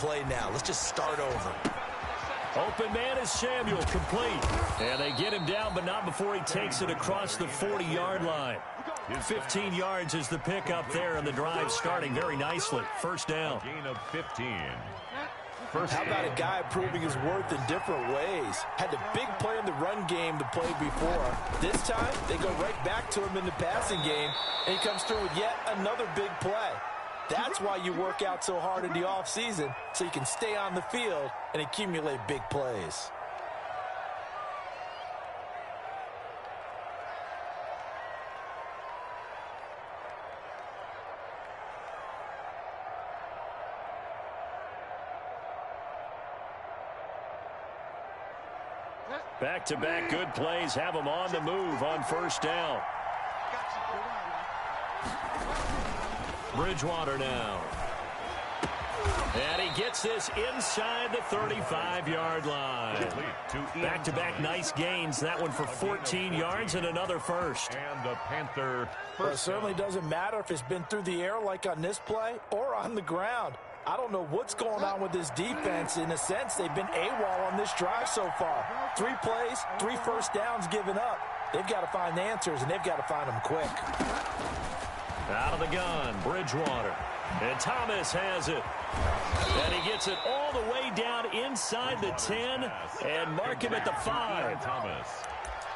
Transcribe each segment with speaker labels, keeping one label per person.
Speaker 1: play now. Let's just start over.
Speaker 2: Open man is Samuel, complete. And they get him down, but not before he takes it across the 40-yard line. 15 yards is the pickup there, and the drive starting very nicely. First down.
Speaker 3: Gain of 15.
Speaker 1: How about a guy proving his worth in different ways? Had the big play in the run game to play before. This time, they go right back to him in the passing game, and he comes through with yet another big play. That's why you work out so hard in the offseason, so you can stay on the field and accumulate big plays.
Speaker 2: Back-to-back good plays have them on the move on first down. Bridgewater now. And he gets this inside the 35-yard line. Back-to-back nice gains. That one for 14 yards and another first.
Speaker 3: And the Panther
Speaker 1: Well, it certainly doesn't matter if it's been through the air like on this play or on the ground. I don't know what's going on with this defense. In a sense, they've been AWOL on this drive so far. 3 plays, 3 first downs given up. They've got to find answers, and they've got to find them quick.
Speaker 2: Out of the gun, Bridgewater. And Thomas has it. And he gets it all the way down inside the 10 and mark him at the 5.
Speaker 3: Thomas.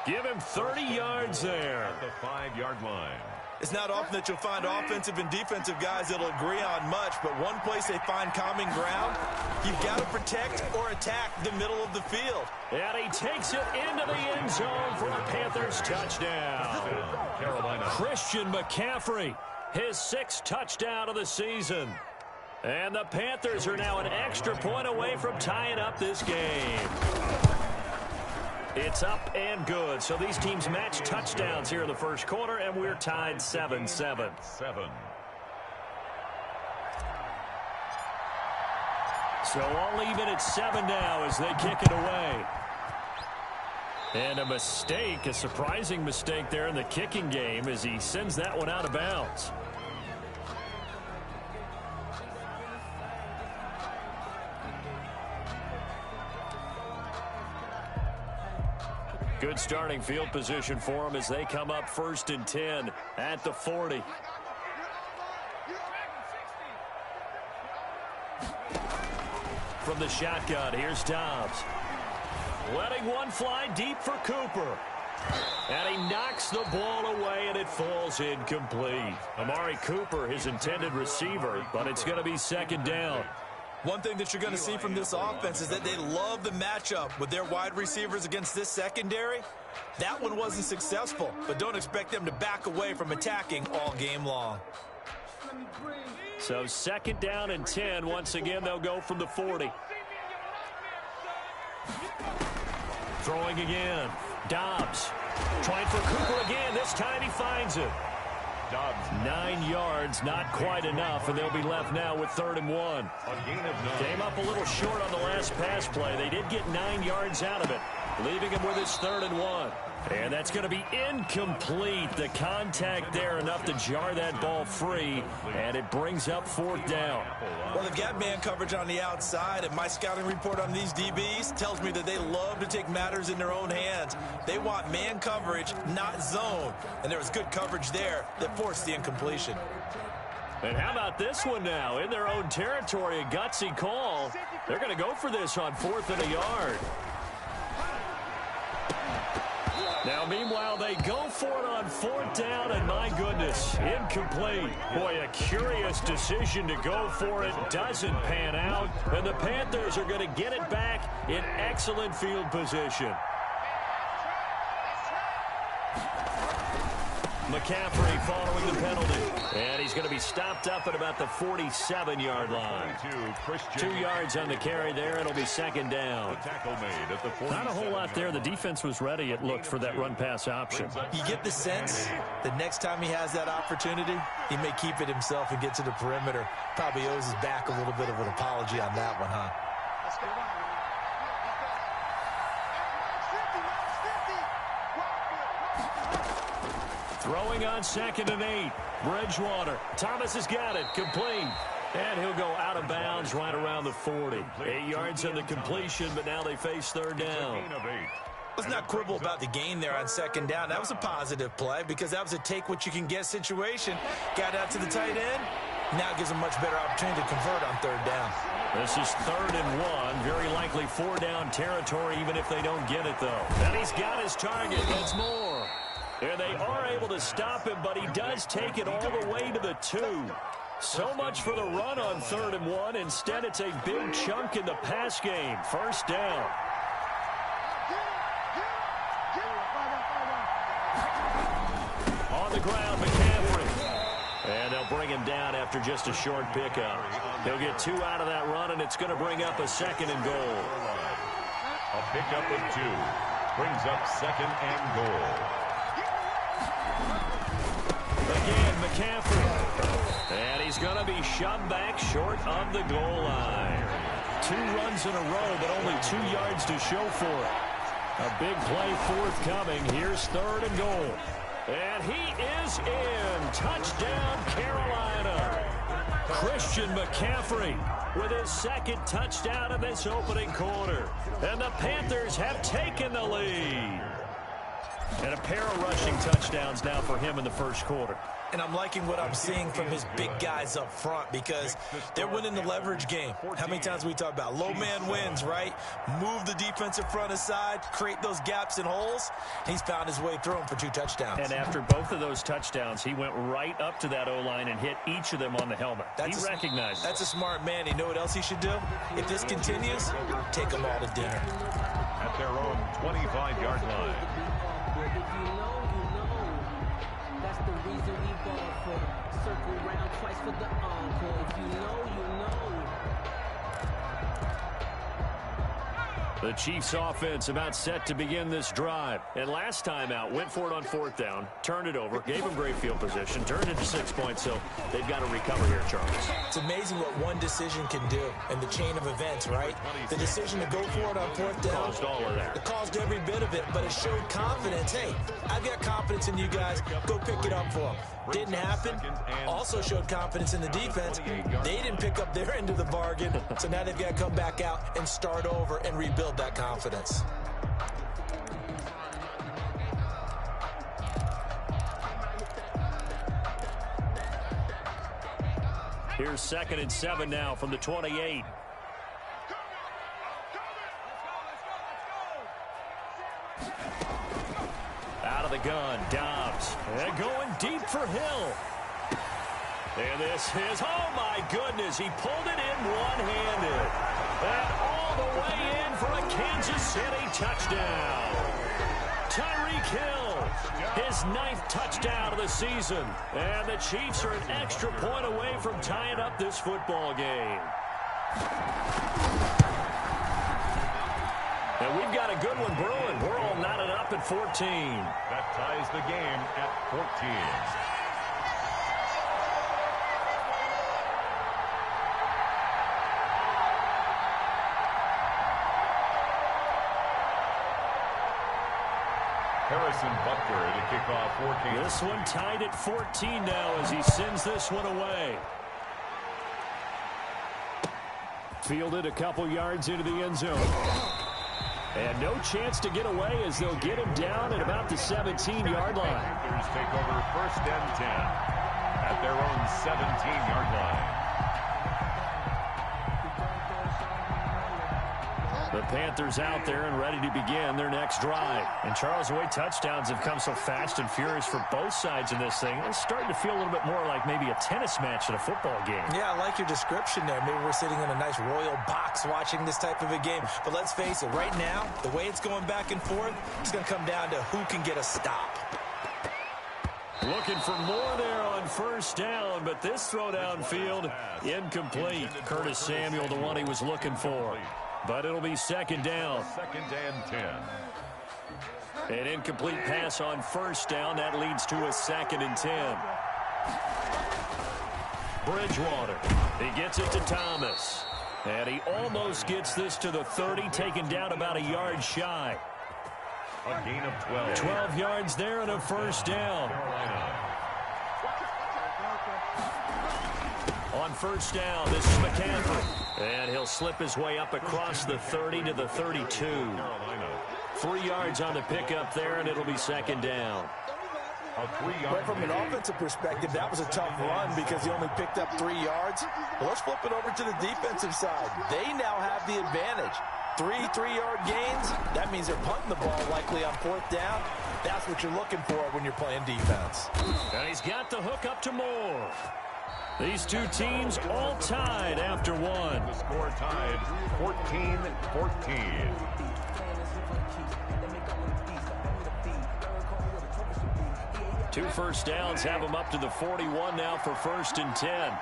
Speaker 2: Give him 30 yards there.
Speaker 3: At the 5-yard line.
Speaker 1: It's not often that you'll find offensive and defensive guys that'll agree on much, but one place they find common ground, you've got to protect or attack the middle of the field.
Speaker 2: And he takes it into the end zone for a Panthers touchdown.
Speaker 3: Carolina.
Speaker 2: Christian McCaffrey, his 6th touchdown of the season. And the Panthers are now an extra point away from tying up this game. It's up and good. So these teams match touchdowns here in the first quarter, and we're tied 7-7.
Speaker 3: 7.
Speaker 2: So all even at 7 now as they kick it away. And a mistake, a surprising mistake there in the kicking game as he sends that one out of bounds. Good starting field position for them as they come up 1st and 10 at the 40. From the shotgun, here's Dobbs. Letting one fly deep for Cooper. And he knocks the ball away, and it falls incomplete. Amari Cooper, his intended receiver, but it's going to be 2nd down.
Speaker 1: One thing that you're going to see from this offense is that they love the matchup with their wide receivers against this secondary. That one wasn't successful, but don't expect them to back away from attacking all game long.
Speaker 2: So 2nd down and 10. Once again, they'll go from the 40. Throwing again. Dobbs trying for Cooper again. This time he finds it.
Speaker 3: Dobbs.
Speaker 2: 9 yards, not quite enough, and they'll be left now with 3rd and 1.
Speaker 3: A gain of 9.
Speaker 2: Came up a little short on the last pass play. They did get 9 yards out of it, leaving him with his 3rd and 1. And that's going to be incomplete. The contact there enough to jar that ball free, and it brings up 4th down.
Speaker 1: Well, they've got man coverage on the outside, and my scouting report on these DBs tells me that they love to take matters in their own hands. They want man coverage, not zone. And there was good coverage there that forced the incompletion.
Speaker 2: And how about this one now? In their own territory, a gutsy call. They're going to go for this on 4th and a yard. Now, meanwhile, they go for it on 4th down, and my goodness, incomplete. Boy, a curious decision to go for it. Doesn't pan out, and the Panthers are going to get it back in excellent field position. McCaffrey following the penalty. And he's going to be stopped up at about the 47-yard line. 2 yards on the carry there. It'll be 2nd down.
Speaker 3: The tackle made at the
Speaker 2: Not a whole lot there. The defense was ready, it looked, for that run-pass option.
Speaker 1: You get the sense that next time he has that opportunity, he may keep it himself and get to the perimeter. Probably owes his back a little bit of an apology on that one, huh? Throwing on 2nd and 8. Bridgewater. Thomas has got it. Complete.
Speaker 2: And he'll go out of bounds right around the 40. 8 yards on the completion, but now they face third down.
Speaker 1: Let's not quibble about the gain there on second down. That was a positive play because that was a take-what-you-can-get situation. Got out to the tight end. Now it gives them much better opportunity to convert on third down.
Speaker 2: This is 3rd and 1. Very likely 4-down territory, even if they don't get it, though. And he's got his target. That's more. And they are able to stop him, but he does take it all the way to the 2. So much for the run on 3rd and 1. Instead, it's a big chunk in the pass game. First down. On the ground, McCaffrey. And they'll bring him down after just a short pickup. He'll get 2 out of that run, and it's going to bring up a 2nd and goal.
Speaker 3: A pickup of 2 brings up 2nd and goal.
Speaker 2: Again, McCaffrey. And he's going to be shoved back short of the goal line. 2 runs in a row, but only 2 yards to show for it. A big play forthcoming. Here's 3rd and goal. And he is in. Touchdown, Carolina. Christian McCaffrey with his 2nd touchdown of this opening quarter. And the Panthers have taken the lead. And a pair of rushing touchdowns now for him in the first quarter.
Speaker 1: And I'm liking what I'm seeing from his big guys up front because they're winning the leverage game. How many times we talk about low man wins, right? Move the defensive front aside, create those gaps and holes. He's found his way through them for 2 touchdowns.
Speaker 2: And after both of those touchdowns, he went right up to that O-line and hit each of them on the helmet. He recognized it.
Speaker 1: That's a smart man. You know what else he should do? If this continues, take them all to dinner.
Speaker 3: At their own 25-yard line.
Speaker 4: If you know, you know. That's the reason we ball for. Circle round twice for the encore. If you know, you know.
Speaker 2: The Chiefs offense about set to begin this drive. And last time out, went for it on 4th down, turned it over, gave them great field position, turned it to 6 points, so they've got to recover here, Charles.
Speaker 1: It's amazing what one decision can do in the chain of events, right? The decision to go for it on 4th down.
Speaker 2: Caused all of that.
Speaker 1: It caused every bit of it, but it showed confidence. Hey, I've got confidence in you guys. Go pick it up for them. Didn't happen. Also showed confidence in the defense. They didn't pick up their end of the bargain, so now they've got to come back out and start over and rebuild that confidence.
Speaker 2: Here's 2nd and 7 now from the 28. Out of the gun, Dobbs. And going deep for Hill. And this is, oh my goodness, he pulled it in one-handed. And all the way in for a Kansas City touchdown. Tyreek Hill, his 9th touchdown of the season. And the Chiefs are an extra point away from tying up this football game. And we've got a good one brewing. We're all knotted up at 14.
Speaker 3: That ties the game at 14. Harrison Butker to kick off for Kansas.
Speaker 2: This one tied at 14 now as he sends this one away. Fielded a couple yards into the end zone. And no chance to get away as they'll get him down at about the 17-yard line.
Speaker 3: Panthers take over 1st and 10 at their own 17-yard line.
Speaker 2: The Panthers out there and ready to begin their next drive. And Charles, the way touchdowns have come so fast and furious for both sides in this thing, it's starting to feel a little bit more like maybe a tennis match in a football game.
Speaker 1: Yeah, I like your description there. Maybe we're sitting in a nice royal box watching this type of a game. But let's face it, right now, the way it's going back and forth, it's going to come down to who can get a stop.
Speaker 2: Looking for more there on 1st down, but this throw downfield, incomplete. Curtis Samuel, the one he was looking for. But it'll be 2nd down.
Speaker 3: 2nd and 10.
Speaker 2: An incomplete pass on 1st down. That leads to a 2nd and 10. Bridgewater. He gets it to Thomas. And he almost gets this to the 30, taken down about a yard shy.
Speaker 3: A gain of 12.
Speaker 2: 12 yards there and a 1st down.
Speaker 3: Carolina.
Speaker 2: On first down, this is McCaffrey. And he'll slip his way up across the 30 to the 32. 3 yards on the pickup there, and it'll be second down.
Speaker 1: But from an offensive perspective, that was a tough run because he only picked up 3 yards. But let's flip it over to the defensive side. They now have the advantage. 3 3-yard gains, that means they're punting the ball likely on 4th down. That's what you're looking for when you're playing defense.
Speaker 2: And he's got the hook up to Moore. These two teams all tied after one.
Speaker 3: The score tied 14-14.
Speaker 2: 2 first downs have them up to the 41 now for 1st and 10.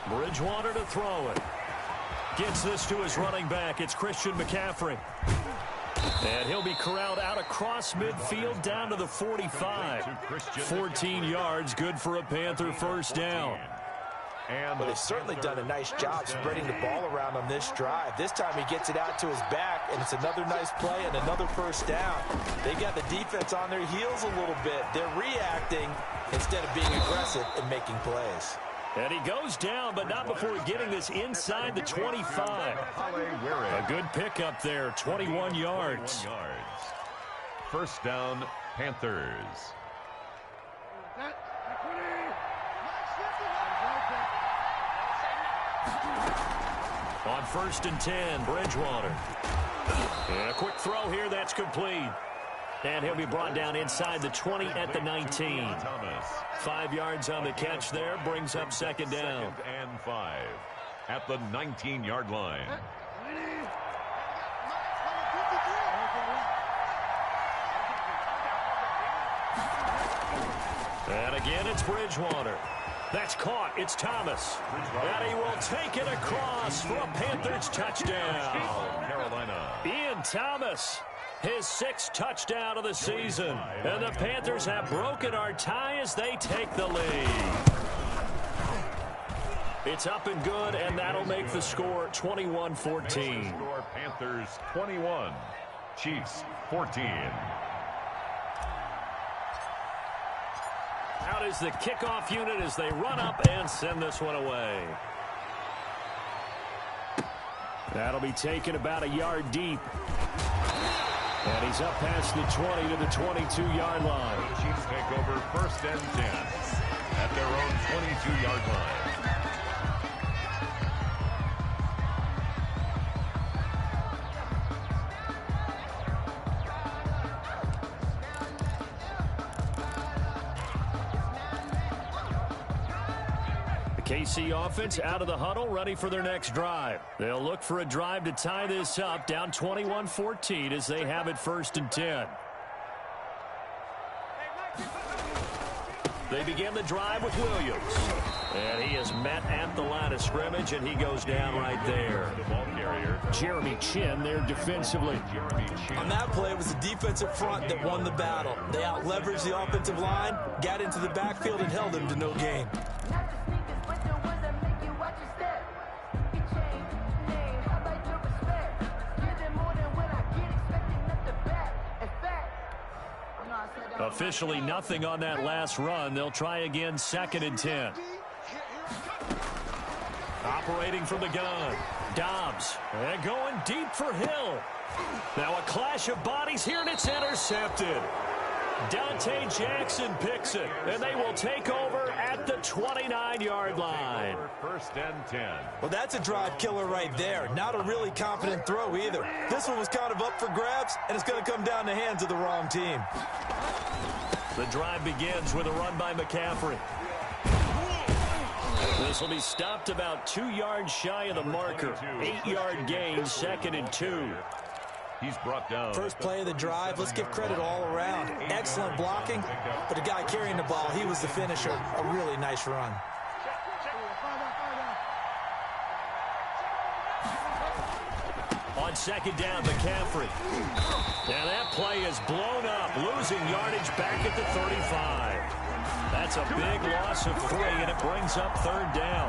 Speaker 2: Bridgewater to throw it. Gets this to his running back. It's Christian McCaffrey. And he'll be corralled out across midfield down to the 45. 14 yards, good for a Panther first down.
Speaker 1: But they've certainly done a nice job spreading the ball around on this drive. This time he gets it out to his back, and it's another nice play and another first down. They got the defense on their heels a little bit. They're reacting instead of being aggressive and making plays.
Speaker 2: And he goes down, but not before getting this inside the 25. A good pickup there, 21 yards.
Speaker 3: First down, Panthers.
Speaker 2: On 1st and 10, Bridgewater. And a quick throw here, that's complete. And he'll be brought down inside the 20 at the 19. 5 yards on the catch there, brings up second down.
Speaker 3: 2nd and 5 at the 19-yard line.
Speaker 2: And again, it's Bridgewater. That's caught. It's Thomas. And he will take it across for a Panthers touchdown.
Speaker 3: Carolina.
Speaker 2: Ian Thomas, his 6th touchdown of the season. And the Panthers have broken our tie as they take the lead. It's up and good, and that'll make the score 21-14.
Speaker 3: Score Panthers 21, Chiefs 14.
Speaker 2: Out is the kickoff unit as they run up and send this one away. That'll be taken about a yard deep. And he's up past the 20 to the 22-yard line.
Speaker 3: The Chiefs take over 1st and 10 at their own 22-yard line.
Speaker 2: KC offense out of the huddle, ready for their next drive. They'll look for a drive to tie this up, down 21-14 as they have it 1st and 10. They begin the drive with Williams. And he is met at the line of scrimmage, and he goes down right there.
Speaker 3: The ball carrier,
Speaker 2: Jeremy Chin there defensively.
Speaker 1: On that play, it was the defensive front that won the battle. They out-leveraged the offensive line, got into the backfield, and held him to no gain.
Speaker 2: Officially nothing on that last run. They'll try again 2nd and 10. Operating from the gun. Dobbs. And going deep for Hill. Now a clash of bodies here, and it's intercepted. Dante Jackson picks it, and they will take over at the 29-yard line.
Speaker 3: 1st and 10.
Speaker 1: Well, that's a drive killer right there. Not a really confident throw either. This one was kind of up for grabs, and it's going to come down the hands of the wrong team.
Speaker 2: The drive begins with a run by McCaffrey. This will be stopped about 2 yards shy of the marker. 8-yard gain, 2nd and 2.
Speaker 3: He's brought down.
Speaker 1: First play of the drive, let's give credit all around. Excellent blocking, but the guy carrying the ball, he was the finisher. A really nice run.
Speaker 2: On On second down, McCaffrey. Now that play is blown up, losing yardage back at the 35. That's a big loss of 3, and it brings up third down.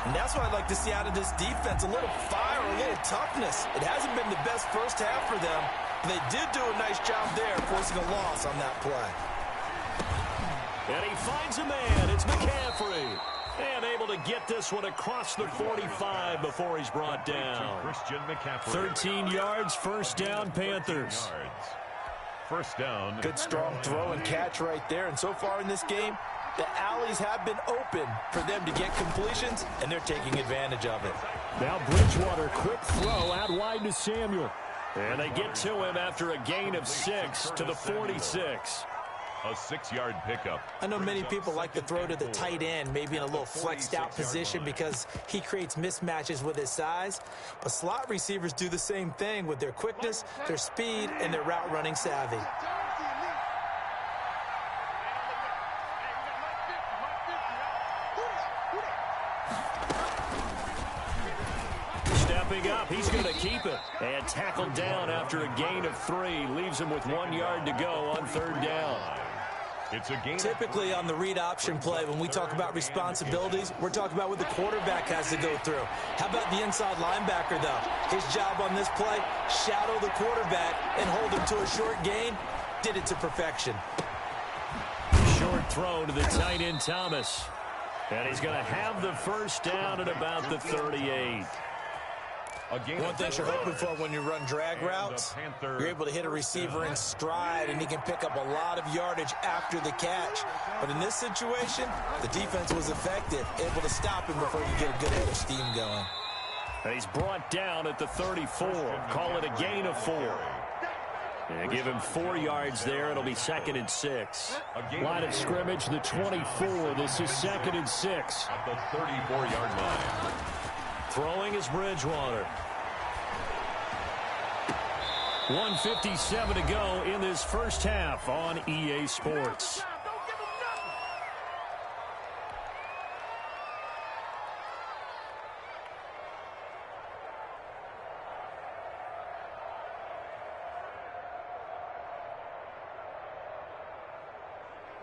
Speaker 1: And that's what I'd like to see out of this defense, a little fire, a little toughness. It hasn't been the best first half for them, but they did do a nice job there, forcing a loss on that play.
Speaker 2: And he finds a man. It's McCaffrey. And able to get this one across the 45 before he's brought down. 13 yards, first down, Panthers.
Speaker 3: First down.
Speaker 1: Good strong throw and catch right there. And so far in this game, the alleys have been open for them to get completions, and they're taking advantage of it.
Speaker 2: Now Bridgewater, quick throw out wide to Samuel. And they get to him after a gain of 6 to the 46.
Speaker 3: A 6-yard pickup.
Speaker 1: I know many people like to throw to the tight end, maybe in a little flexed out position because he creates mismatches with his size. But slot receivers do the same thing with their quickness, their speed, and their route running savvy.
Speaker 2: Stepping up, he's going to keep it. And tackled down after a gain of 3. Leaves him with 1 yard to go on third down.
Speaker 3: It's a game.
Speaker 1: Typically on the read option play, when we talk about responsibilities, we're talking about what the quarterback has to go through. How about the inside linebacker, though? His job on this play, shadow the quarterback and hold him to a short gain. Did it to perfection.
Speaker 2: Short throw to the tight end, Thomas. And he's going to have the first down at about the 38.
Speaker 1: One thing you're hoping for when you run drag routes, you're able to hit a receiver in stride, and he can pick up a lot of yardage after the catch. But in this situation, the defense was effective, able to stop him before you get a good head of steam going.
Speaker 2: And he's brought down at the 34. Call it a gain of 4. And give him 4 yards there. It'll be 2nd and 6. Line of scrimmage, the 24. This is 2nd and 6.
Speaker 3: At the 34-yard line.
Speaker 2: Throwing is Bridgewater. 1:57 to go in this first half on EA Sports.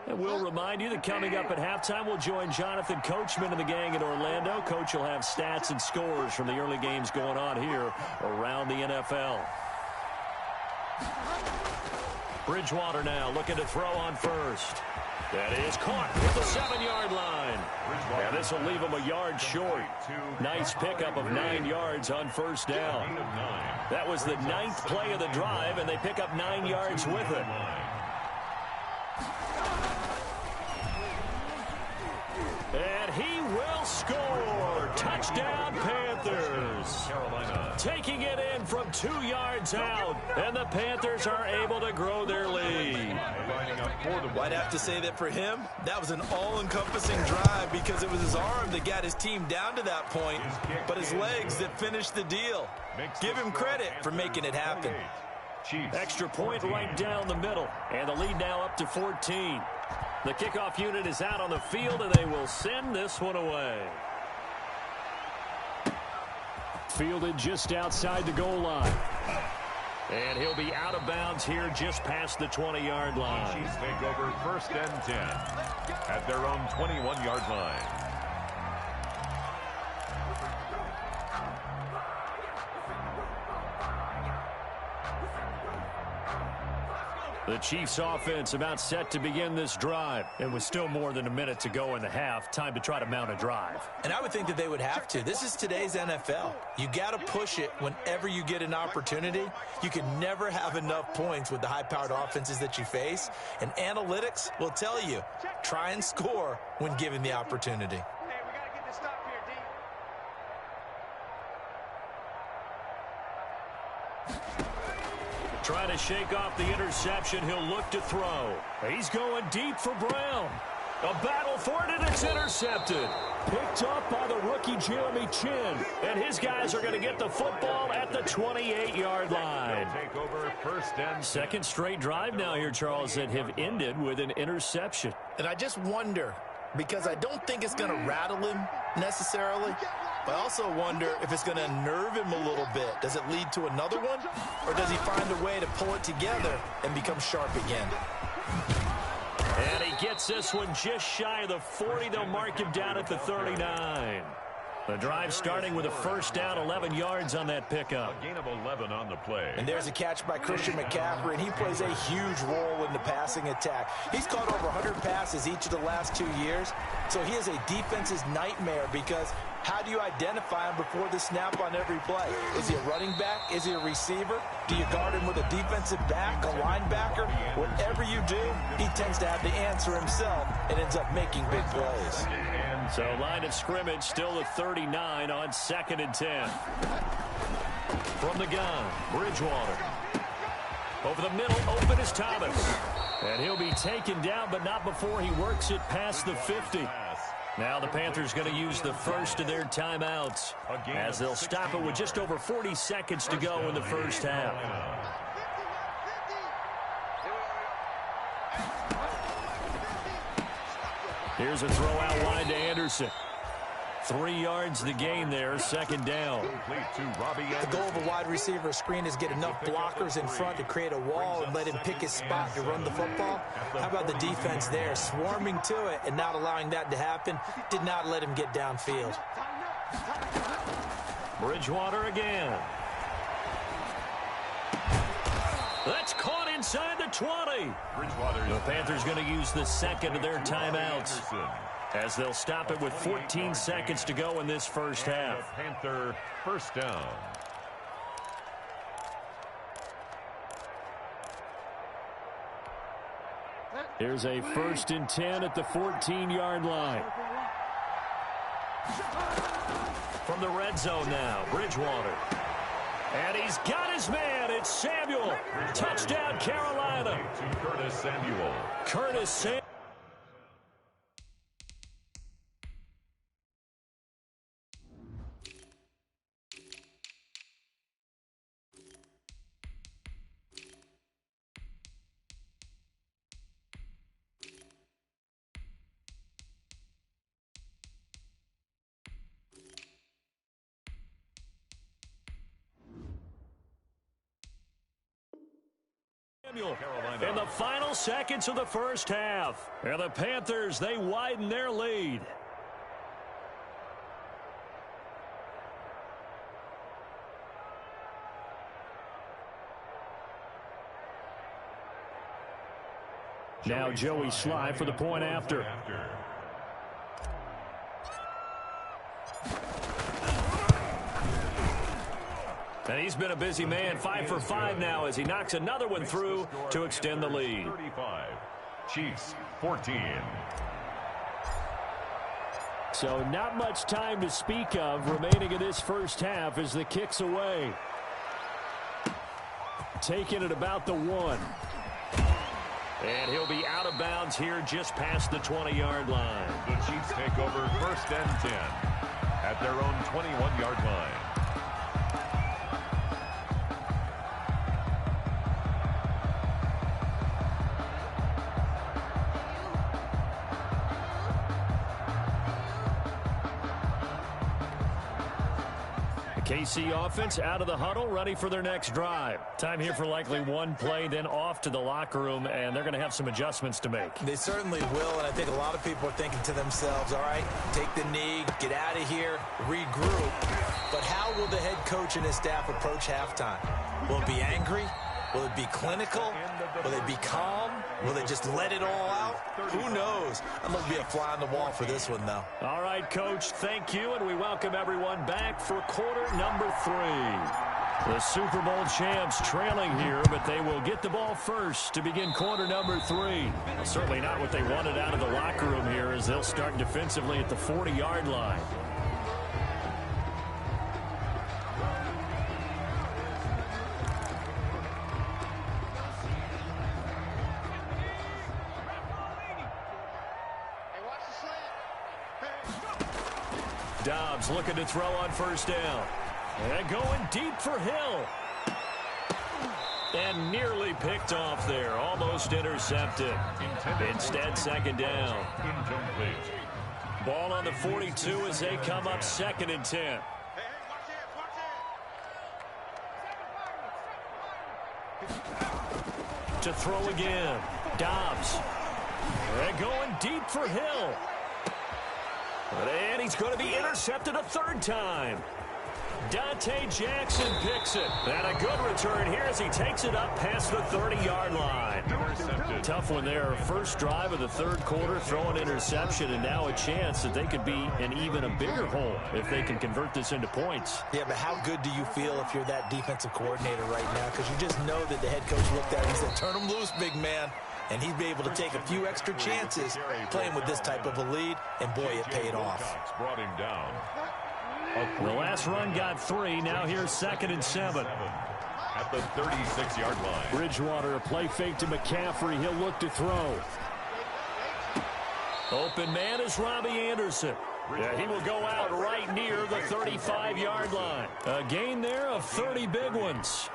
Speaker 2: And we'll remind you that coming up at halftime, we'll join Jonathan Coachman and the gang in Orlando. Coach will have stats and scores from the early games going on here around the NFL. Bridgewater now looking to throw on first. That is caught at the 7-yard line. Now this will leave him a yard short. Nice pickup of 9 yards on first down. That was the 9th play of the drive, and they pick up 9 yards with it. And he will score. Touchdown, Panthers. Taking it in from 2 yards out. And the Panthers are able to grow their lead.
Speaker 1: I'd have to say that for him, that was an all-encompassing drive because it was his arm that got his team down to that point, but his legs that finished the deal. Give him credit for making it happen.
Speaker 2: Extra point right down the middle. And the lead now up to 14. The kickoff unit is out on the field, and they will send this one away. Fielded just outside the goal line. And he'll be out of bounds here just past the 20-yard line.
Speaker 3: Chiefs take over 1st and 10 at their own 21-yard line.
Speaker 2: The Chiefs offense about set to begin this drive. And with still more than a minute to go in the half, time to try to mount a drive.
Speaker 1: And I would think that they would have to. This is today's NFL. You got to push it whenever you get an opportunity. You can never have enough points with the high-powered offenses that you face. And analytics will tell you, try and score when given the opportunity.
Speaker 2: Trying to shake off the interception. He'll look to throw. He's going deep for Brown. A battle for it, and it's intercepted. Picked up by the rookie Jeremy Chin. And his guys are going to get the football at the 28-yard line.
Speaker 3: Take over 1st and
Speaker 2: 2nd straight drive now here, Charles, that have ended with an interception.
Speaker 1: And I just wonder, because I don't think it's going to rattle him necessarily, But I also wonder if it's going to unnerve him a little bit. Does it lead to another one? Or does he find a way to pull it together and become sharp again?
Speaker 2: And he gets this one just shy of the 40. They'll mark him down at the 39. The drive starting with a first down, 11 yards on that pickup.
Speaker 3: A gain of 11 on the play.
Speaker 1: And there's a catch by Christian McCaffrey, and he plays a huge role in the passing attack. He's caught over 100 passes each of the last 2 years, so he is a defense's nightmare because how do you identify him before the snap on every play? Is he a running back? Is he a receiver? Do you guard him with a defensive back, a linebacker? Whatever you do, he tends to have the answer himself and ends up making big plays.
Speaker 2: So line of scrimmage still the 39 on 2nd and 10. From the gun, Bridgewater. Over the middle, open is Thomas. And he'll be taken down, but not before he works it past the 50. Now the Panthers going to use the first of their timeouts as they'll stop it with just over 40 seconds to go in the first half. Here's a throw out wide to Anderson. 3 yards the gain there, 2nd down.
Speaker 1: The goal of a wide receiver screen is get enough blockers in front to create a wall and let him pick his spot to run the football. How about the defense there, swarming to it and not allowing that to happen? Did not let him get downfield.
Speaker 2: Bridgewater again. That's caught inside the 20. The Panthers going to use the second of their timeouts as they'll stop it with 14 seconds to go in this first half.
Speaker 3: Panther first down.
Speaker 2: Here's a 1st and 10 at the 14-yard line. From the red zone now, Bridgewater. And he's got his man. It's Samuel. Touchdown, Carolina.
Speaker 3: Curtis Samuel.
Speaker 2: Curtis Samuel. In the final seconds of the first half. And the Panthers, they widen their lead. Now Joey Sly for the point after. And he's been a busy man, 5 for 5 now as he knocks another one through to extend the lead.
Speaker 3: 35, Chiefs 14.
Speaker 2: So not much time to speak of remaining in this first half as the kick's away. Taking it about the 1. And he'll be out of bounds here just past the 20-yard line.
Speaker 3: The Chiefs take over 1st and 10 at their own 21-yard line.
Speaker 2: KC offense out of the huddle, ready for their next drive. Time here for likely one play, then off to the locker room, and they're going to have some adjustments to make.
Speaker 1: They certainly will, and I think a lot of people are thinking to themselves, all right, take the knee, get out of here, regroup. But how will the head coach and his staff approach halftime? Will it be angry? Will it be clinical? Will they be calm? Will they just let it all out? Who knows? I'm going to be a fly on the wall for this one, though.
Speaker 2: All right, Coach, thank you, and we welcome everyone back for quarter number 3. The Super Bowl champs trailing here, but they will get the ball first to begin quarter number 3. Well, certainly not what they wanted out of the locker room here as they'll start defensively at the 40-yard line. Dobbs looking to throw on first down. And going deep for Hill. And nearly picked off there. Almost intercepted. Instead, second down.
Speaker 3: Incomplete.
Speaker 2: Ball on the 42 as they come up 2nd and 10. To throw again. Dobbs. They're going deep for Hill. And he's going to be intercepted a 3rd time. Dante Jackson picks it. And a good return here as he takes it up past the 30-yard line. Tough one there. First drive of the 3rd quarter, throw an interception, and now a chance that they could be in even a bigger hole if they can convert this into points.
Speaker 1: Yeah, but how good do you feel if you're that defensive coordinator right now? Because you just know that the head coach looked at him and said, turn him loose, big man. And he'd be able to take a few extra chances playing with this type of a lead, and boy, it paid off.
Speaker 3: Brought him down.
Speaker 2: The last run got 3. Now here's 2nd and 7.
Speaker 3: At the 36-yard line.
Speaker 2: Bridgewater, a play fake to McCaffrey. He'll look to throw. Open man is Robbie Anderson. Yeah, he will go out right near the 35-yard line. A gain there of 30 big ones.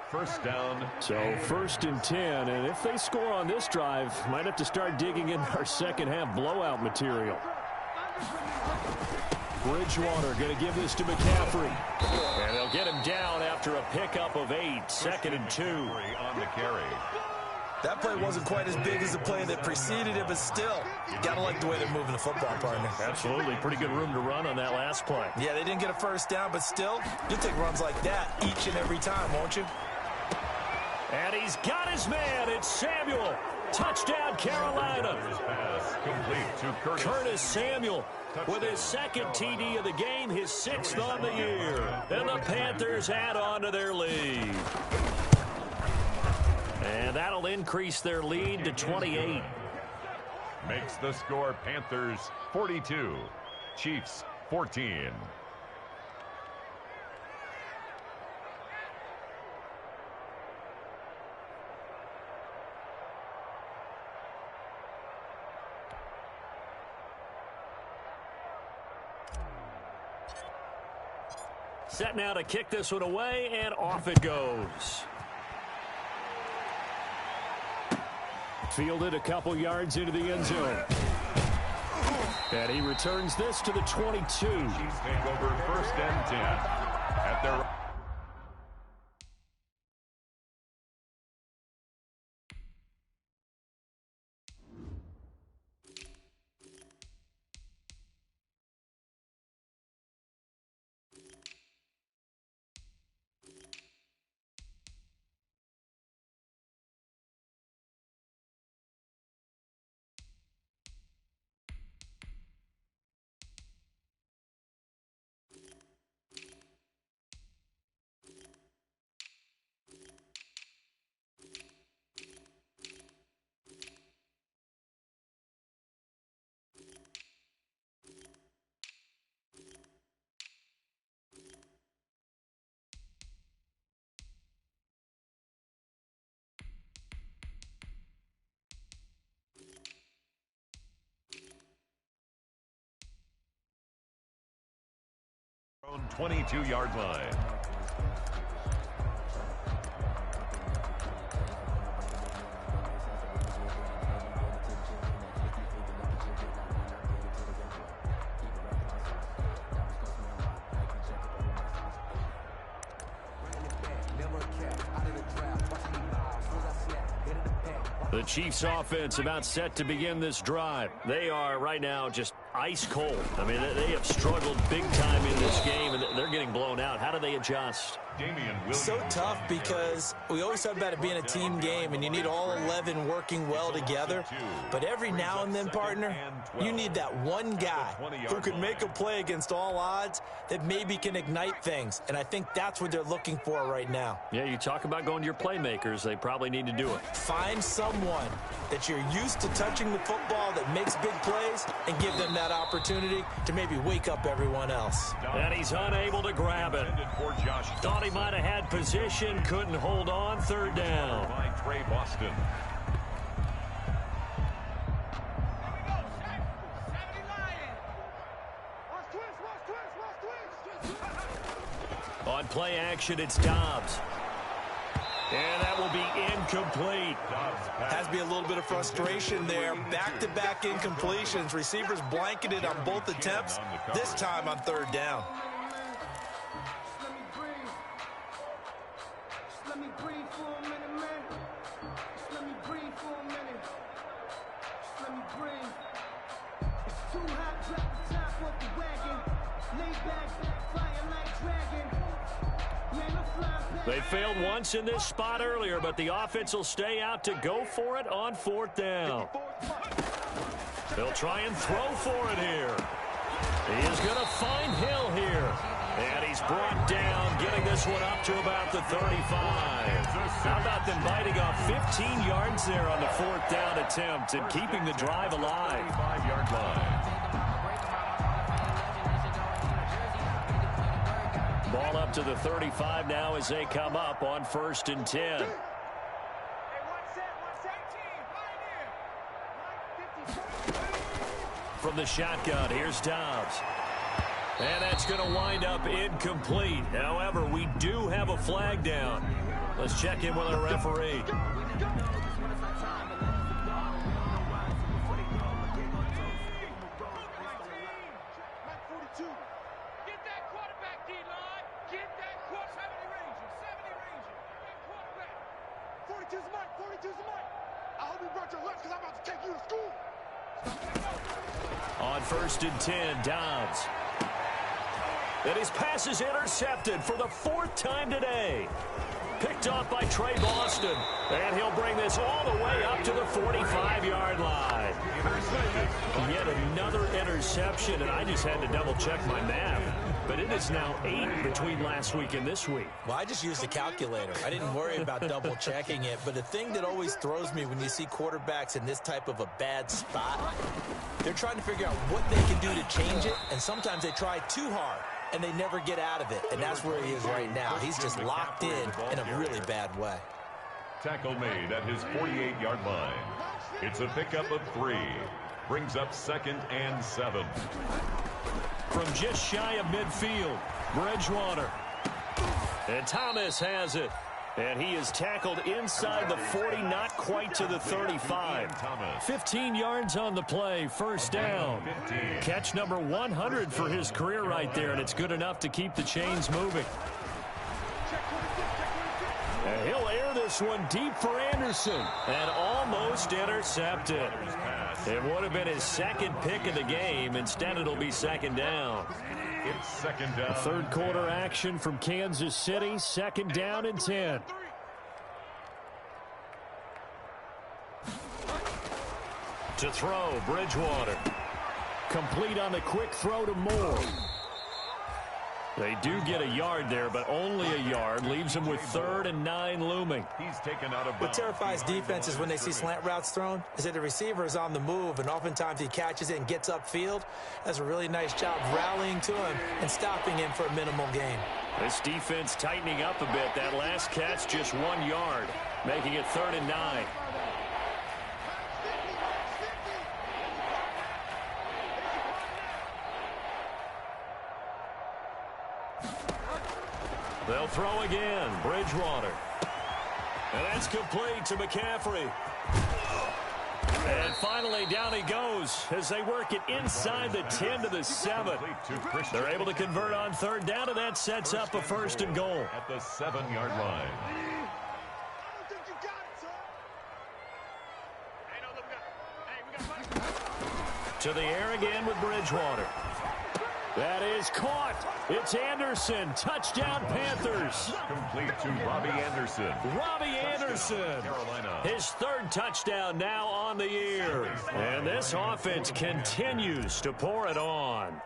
Speaker 3: First down.
Speaker 2: So 1st and 10, and if they score on this drive, might have to start digging in our second-half blowout material. Bridgewater going to give this to McCaffrey. And they'll get him down after a pickup of 8. 2nd and 2.
Speaker 3: On the carry.
Speaker 1: That play wasn't quite as big as the play that preceded it, but still, you got to like the way they're moving the football, partner.
Speaker 2: Absolutely. Pretty good room to run on that last play.
Speaker 1: Yeah, they didn't get a first down, but still, you'll take runs like that each and every time, won't you?
Speaker 2: And he's got his man. It's Samuel. Touchdown, Carolina.
Speaker 3: Pass complete to
Speaker 2: Curtis Samuel with his 2nd TD of the game, his 6th on the year. And the Panthers add on to their lead. And that'll increase their lead to 28.
Speaker 3: Makes the score Panthers 42, Chiefs 14.
Speaker 2: Set now to kick this one away, and off it goes. Fielded a couple yards into the end zone. And he returns this to the 22.
Speaker 3: Chiefs take over 1st and 10 at their... own 22-yard line.
Speaker 2: The Chiefs offense about set to begin this drive. They are right now just ice cold. I mean, they have struggled big time in this game, and they're getting blown out. How do they adjust?
Speaker 1: So tough because we always talk about it being a team game, and you need all 11 working well together. But every now and then, partner, you need that one guy who can make a play against all odds that maybe can ignite things. And I think that's what they're looking for right now.
Speaker 2: Yeah, you talk about going to your playmakers. They probably need to do it.
Speaker 1: Find someone that you're used to touching the football that makes big plays and give them that opportunity to maybe wake up everyone else.
Speaker 2: And he's unable to grab it. Thought he might have had position, couldn't hold on. Third down.
Speaker 3: By Trey Boston.
Speaker 2: On play action, it's Dobbs. And that will be incomplete.
Speaker 1: Has to be a little bit of frustration there. Back-to-back incompletions. Receivers blanketed on both attempts, this time on third down.
Speaker 5: Let me breathe for a minute, man. Let me breathe for a minute. Let me breathe. It's too hot, drop the top off the wagon. Lay back, fire like dragon. Man, I'm flying.
Speaker 2: They failed once in this spot earlier, but the offense will stay out to go for it on fourth down. They'll try and throw for it here. He is going to find Hill here. And he's brought down, getting this one up to about the 35. How about them biting off 15 yards there on the fourth down attempt and keeping the drive alive?
Speaker 3: 5-yard line.
Speaker 2: Ball up to the 35 now as they come up on 1st and 10. From the shotgun, here's Dobbs. And that's going to wind up incomplete. However, we do have a flag down. Let's check in with our referee. On 1st and 10, Dobbs. And his pass is intercepted for the 4th time today. Picked off by Trey Boston. And he'll bring this all the way up to the 45-yard line. Yet another interception, and I just had to double-check my math. But it is now 8 between last week and this week.
Speaker 1: Well, I just used a calculator. I didn't worry about double-checking it. But the thing that always throws me when you see quarterbacks in this type of a bad spot, they're trying to figure out what they can do to change it, and sometimes they try too hard, and they never get out of it. And that's where he is right now. He's just locked in a really bad way.
Speaker 3: Tackle made at his 48-yard line. It's a pickup of 3. Brings up 2nd and 7.
Speaker 2: From just shy of midfield, Bridgewater. And Thomas has it. And he is tackled inside the 40, not quite to the 35. 15 yards on the play, 1st down. Catch number 100 for his career right there, and it's good enough to keep the chains moving. And he'll air this one deep for Anderson, and almost intercepted. It would have been his 2nd pick of the game. Instead, it'll be 2nd down.
Speaker 3: It's 2nd down.
Speaker 2: 3rd quarter action from Kansas City. 2nd down and 10. To throw, Bridgewater. Complete on the quick throw to Moore. They do get a yard there, but only a yard. Leaves them with 3rd and 9 looming.
Speaker 3: He's taken out of bounds.
Speaker 1: What terrifies defenses when they see slant routes thrown is that the receiver is on the move, and oftentimes he catches it and gets upfield. Does a really nice job rallying to him and stopping him for a minimal gain.
Speaker 2: This defense tightening up a bit. That last catch just 1 yard, making it 3rd and 9. They'll throw again. Bridgewater. And that's complete to McCaffrey. And finally, down he goes as they work it inside the 10 to the 7. They're able to convert on 3rd down, and that sets up a 1st and goal.
Speaker 3: At the 7-yard line.
Speaker 2: To the air again with Bridgewater. That is caught. It's Anderson. Touchdown, Panthers.
Speaker 3: Complete to Robbie Anderson.
Speaker 2: Robbie Anderson.
Speaker 3: Carolina.
Speaker 2: His 3rd touchdown now on the year. And this offense continues to pour it on.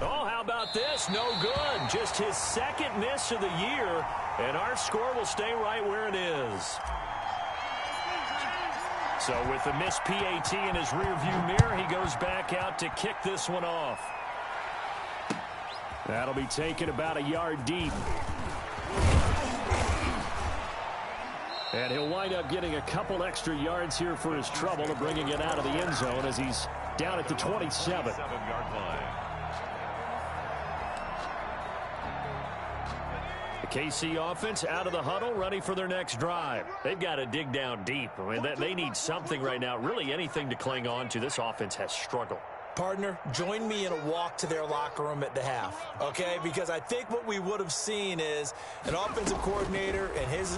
Speaker 2: Oh, how about this? No good. Just his 2nd miss of the year. And our score will stay right where it is. So with the missed PAT in his rearview mirror, he goes back out to kick this one off. That'll be taken about a yard deep. And he'll wind up getting a couple extra yards here for his trouble of bringing it out of the end zone as he's down at the 27.
Speaker 3: 7-yard line.
Speaker 2: The KC offense out of the huddle, ready for their next drive. They've got to dig down deep. I mean, they need something right now, really anything to cling on to. This offense has struggled.
Speaker 1: Partner, join me in a walk to their locker room at the half, okay? Because I think what we would have seen is an offensive coordinator and his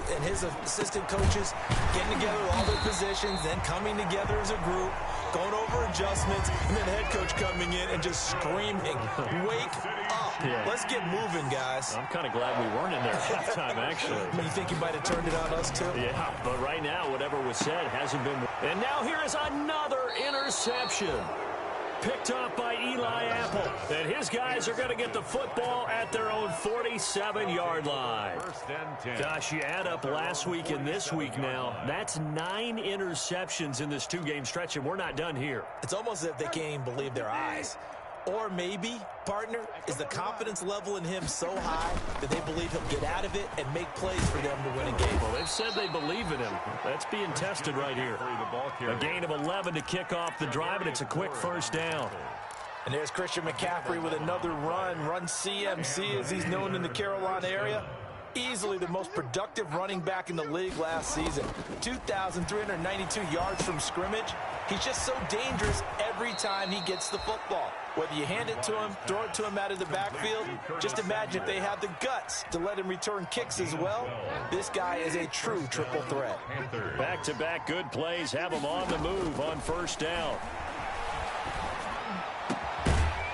Speaker 1: assistant coaches getting together all their positions, then coming together as a group, going over adjustments, and then the head coach coming in and just screaming, wake up. Yeah. Let's get moving, guys.
Speaker 2: I'm kind of glad we weren't in there at halftime, actually.
Speaker 1: You think you might have turned it on us, too?
Speaker 2: Yeah, but right now, whatever was said hasn't been. And now here is another interception. Picked up by Eli Apple. And his guys are going to get the football at their own 47-yard line.
Speaker 3: First and 10.
Speaker 2: Gosh, you add up last week and this week now. That's 9 interceptions in this 2-game stretch, and we're not done here.
Speaker 1: It's almost as if they can't even believe their eyes. Or maybe, partner, is the confidence level in him so high that they believe he'll get out of it and make plays for them to win a game.
Speaker 2: Well, they've said they believe in him. That's being tested right here. A gain of 11 to kick off the drive, and it's a quick first down.
Speaker 1: And there's Christian McCaffrey with another run CMC as he's known in the Carolina area. Easily the most productive running back in the league last season. 2,392 yards from scrimmage. He's just so dangerous every time he gets the football. Whether you hand it to him, throw it to him out of the backfield, just imagine if they have the guts to let him return kicks as well. This guy is a true triple threat.
Speaker 2: Back-to-back good plays have him on the move on first down.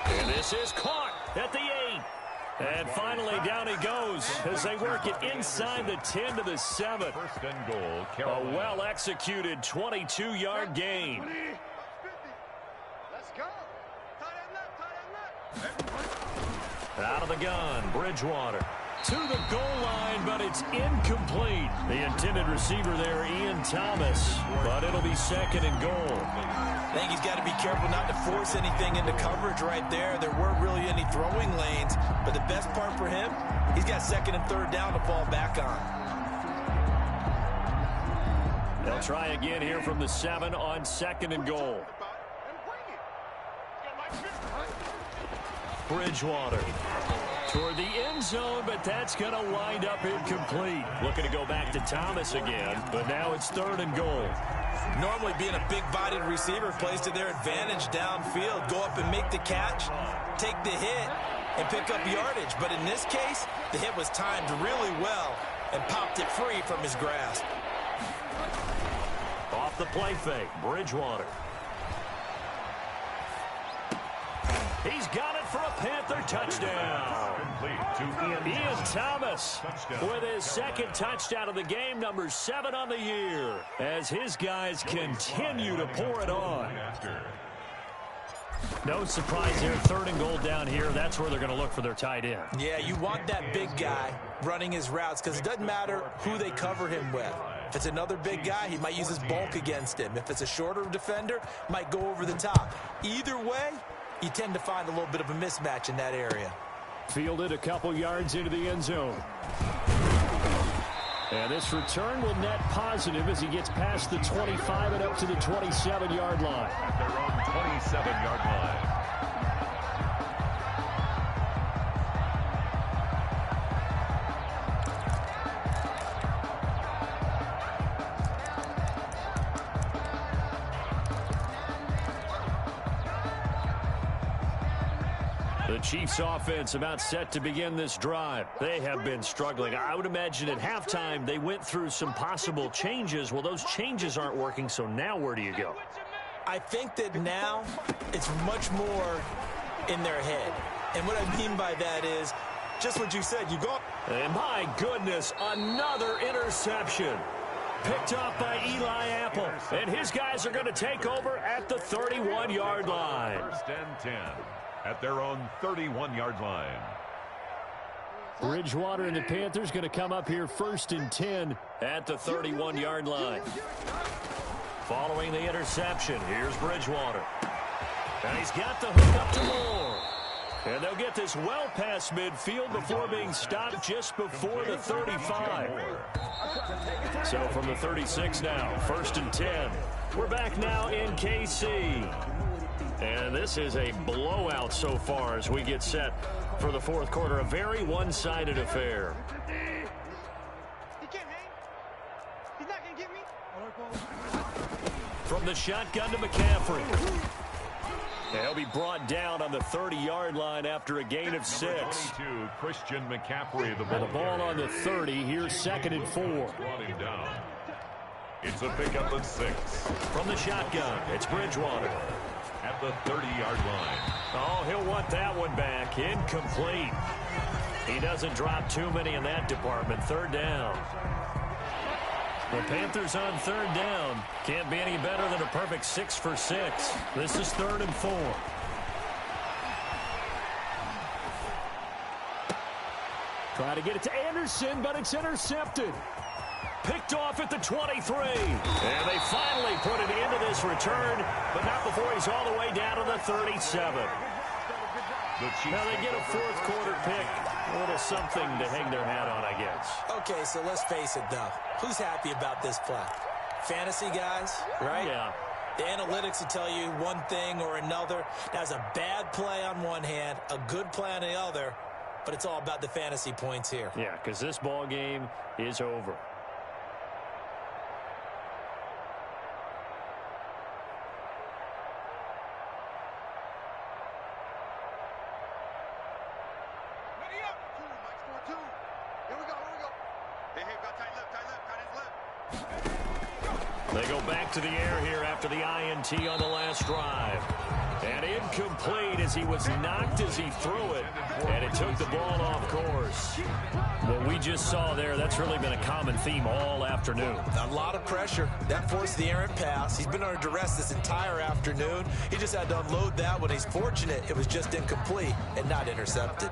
Speaker 2: And this is caught at the 8. And finally, down he goes as they work it inside the 10 to the 7.
Speaker 3: First and goal,
Speaker 2: a well-executed 22-yard gain.
Speaker 5: Let's go.
Speaker 2: Out of the gun, Bridgewater. To the goal line, but it's incomplete. The intended receiver there, Ian Thomas. But it'll be second and goal.
Speaker 1: I think he's got to be careful not to force anything into coverage right there. There weren't really any throwing lanes. But the best part for him, he's got second and third down to fall back on.
Speaker 2: They'll try again here from the 7 on second and goal. Bridgewater toward the end zone, but that's going to wind up incomplete. Looking to go back to Thomas again, but now it's third and goal.
Speaker 1: Normally being a big-bodied receiver plays to their advantage downfield. Go up and make the catch, take the hit, and pick up yardage. But in this case, the hit was timed really well and popped it free from his grasp.
Speaker 2: Off the play fake, Bridgewater. He's got it for a Panther touchdown. Ian Thomas with his second touchdown of the game, number 7 on the year, as his guys continue to pour it on. No surprise here, third and goal down here. That's where they're going to look for their tight end.
Speaker 1: Yeah, you want that big guy running his routes because it doesn't matter who they cover him with. If it's another big guy, he might use his bulk against him. If it's a shorter defender, might go over the top. Either way, you tend to find a little bit of a mismatch in that area.
Speaker 2: Fielded a couple yards into the end zone. And this return will net positive as he gets past the 25 and up to the 27-yard line.
Speaker 3: At their own 27-yard line.
Speaker 2: The Chiefs offense about set to begin this drive. They have been struggling. I would imagine at halftime they went through some possible changes. Well, those changes aren't working, so now where do you go?
Speaker 1: I think that now it's much more in their head. And what I mean by that is just what you said. You go.
Speaker 2: And my goodness, another interception. Picked up by Eli Apple. And his guys are going to take over at the 31-yard line.
Speaker 3: First and 10. At their own 31-yard line.
Speaker 2: Bridgewater and the Panthers going to come up here first and 10 at the 31-yard line. Following the interception, here's Bridgewater. And he's got the hook up to Moore. And they'll get this well past midfield before being stopped just before the 35. So from the 36 now, first and 10. We're back now in KC. And this is a blowout so far as we get set for the fourth quarter. A very one-sided affair.
Speaker 6: He can't hang. He's not going to get me.
Speaker 2: From the shotgun to McCaffrey. And he'll be brought down on the 30-yard line after a gain of 6.
Speaker 3: 22, Christian McCaffrey, the
Speaker 2: ball on the 30. Here's 2nd and 4.
Speaker 3: Brought him down. It's a pickup of 6.
Speaker 2: From the shotgun, it's Bridgewater.
Speaker 3: At the 30-yard line.
Speaker 2: Oh, he'll want that one back. Incomplete. He doesn't drop too many in that department. 3rd down. The Panthers on 3rd down. Can't be any better than a perfect 6 for 6. This is 3rd and 4. Try to get it to Anderson, but it's intercepted. Picked off at the 23. And they finally put it into this return, but not before he's all the way down to the 37. Now they get a fourth quarter pick. A little something to hang their hat on, I guess.
Speaker 1: Okay, so let's face it, though. Who's happy about this play? Fantasy guys, right?
Speaker 2: Yeah.
Speaker 1: The analytics will tell you one thing or another. That's a bad play on one hand, a good play on the other, but it's all about the fantasy points here.
Speaker 2: Yeah, because this ball game is over. They go back to the air here after the INT on the last drive. And incomplete as he was knocked as he threw it. And it took the ball off course. What we just saw there, that's really been a common theme all afternoon.
Speaker 1: A lot of pressure. That forced the errant pass. He's been under duress this entire afternoon. He just had to unload that one. He's fortunate it was just incomplete and not intercepted.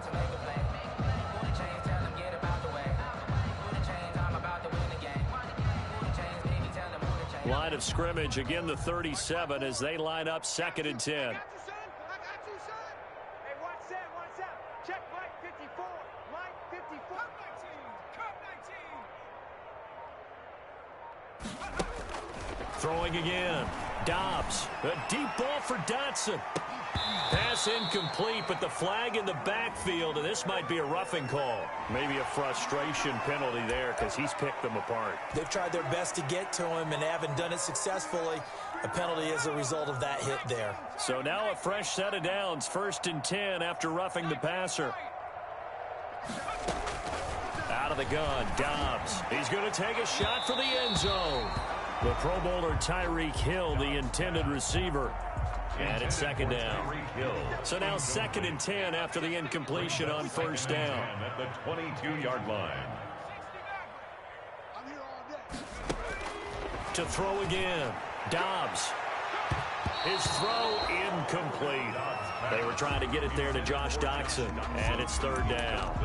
Speaker 2: Line of scrimmage, again the 37 as they line up 2nd and 10.
Speaker 6: I got you, son. Hey, watch that. Check Mike 54. Mike 54. Come 19.
Speaker 2: Throwing again. Dobbs. A deep ball for Dotson. Pass incomplete, but the flag in the backfield, and this might be a roughing call. Maybe a frustration penalty there because he's picked them apart.
Speaker 1: They've tried their best to get to him and haven't done it successfully. A penalty is a result of that hit there.
Speaker 2: So now a fresh set of downs, 1st and 10 after roughing the passer. Out of the gun, Dobbs. He's going to take a shot for the end zone. The Pro Bowler Tyreek Hill, the intended receiver. And it's 2nd down. So now 2nd and 10 after the incompletion on 1st down.
Speaker 3: At the 22-yard line.
Speaker 2: To throw again. Dobbs. His throw incomplete. They were trying to get it there to Josh Doxson. And it's 3rd down.